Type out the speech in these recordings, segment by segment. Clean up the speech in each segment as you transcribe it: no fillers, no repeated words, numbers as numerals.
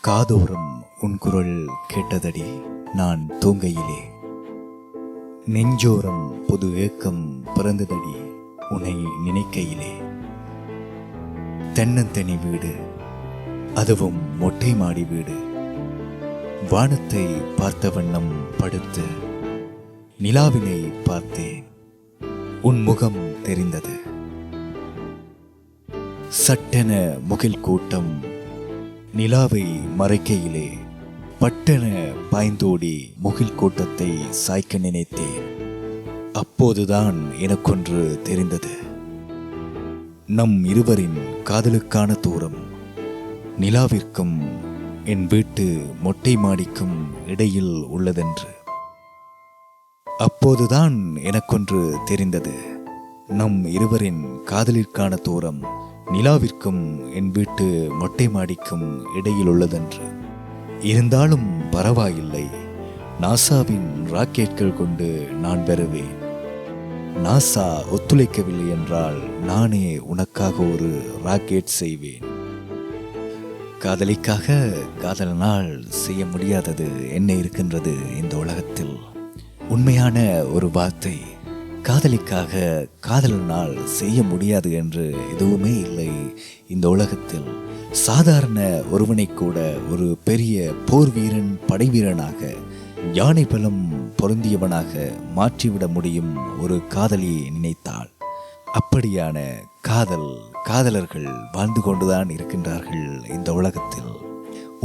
காதோரம் உன் குரல் கேட்டதடி நான் தூங்கையிலே, நெஞ்சோரம் புது ஏக்கம் பிறந்ததடி உன்னை நினைக்கையிலே. தென்னந்தனி வீடு, அதுவும் மொட்டை மாடி வீடு, வானத்தை பார்த்த வண்ணம் படுத்து நிலாவினை பார்த்தேன், உன் முகம் தெரிந்தது. சட்டென முகில் கூட்டம் நிலாவை மறைக்கையிலே பட்டென பாய்ந்தோடி முகில் கூட்டத்தை சாய்க்க நினைத்தேன். அப்போதுதான் எனக்கொன்று தெரிந்தது. நம் இருவரின் காதலுக்கான தூரம் நிலாவிற்கும் என் வீட்டு மொட்டை மாடிக்கும் இடையில் உள்ளதென்று. அப்போதுதான் எனக்கொன்று தெரிந்தது. நம் இருவரின் காதலிற்கான தூரம் நிலாவிற்கும் என் வீட்டு மொட்டை மாடிக்கும் இடையில் உள்ளதென்று. இருந்தாலும் பரவாயில்லை, நாசாவின் ராக்கெட்கள் கொண்டு நான் பெறுவேன். நாசா ஒத்துழைக்கவில்லை என்றால் நானே உனக்காக ஒரு ராக்கெட் செய்வேன். காதலிக்காக காதலனால் செய்ய முடியாதது என்ன இருக்கின்றது இந்த உலகத்தில்? உண்மையான ஒரு வார்த்தை, காதலிக்காக காதலனால் செய்ய முடியாது என்று எதுவுமே இல்லை இந்த உலகத்தில். சாதாரண ஒருவனை கூட ஒரு பெரிய போர் வீரன், படை வீரனாக, யானை பலம் பொருந்தியவனாக மாற்றிவிட முடியும் ஒரு காதலி நினைத்தாள். அப்படியான காதலர்கள் வாழ்ந்து கொண்டுதான் இருக்கின்றார்கள் இந்த உலகத்தில்.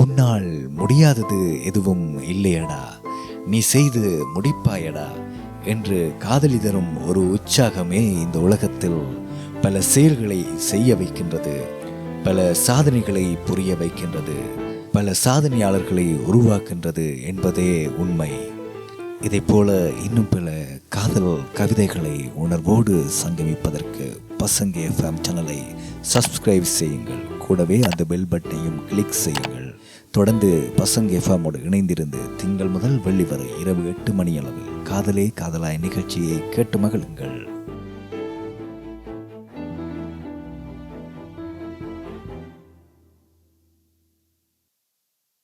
உன்னால் முடியாதது எதுவும் இல்லையடா, நீ செய்து முடிப்பாயடா என்று காதலி தரும் ஒரு உற்சாகமே இந்த உலகத்தில் பல செயல்களை செய்ய வைக்கின்றது, பல சாதனைகளை புரிய வைக்கின்றது, பல சாதனையாளர்களை உருவாக்கின்றது என்பதே உண்மை. இதை போல இன்னும் பல காதல் கவிதைகளை உணர்வோடு சங்கமிப்பதற்கு பசங்க FM சேனலை சப்ஸ்கிரைப் செய்யுங்கள். கூடவே அந்த பெல் பட்டனையும் கிளிக் செய்யுங்கள். தொடர்ந்து பசங்க FM இணைந்திருந்து திங்கள் முதல் வெள்ளி வரை இரவு 8 மணி அளவில் காதலே காதலாய் நிகழ்ச்சியை கேட்டு மகிழுங்கள்.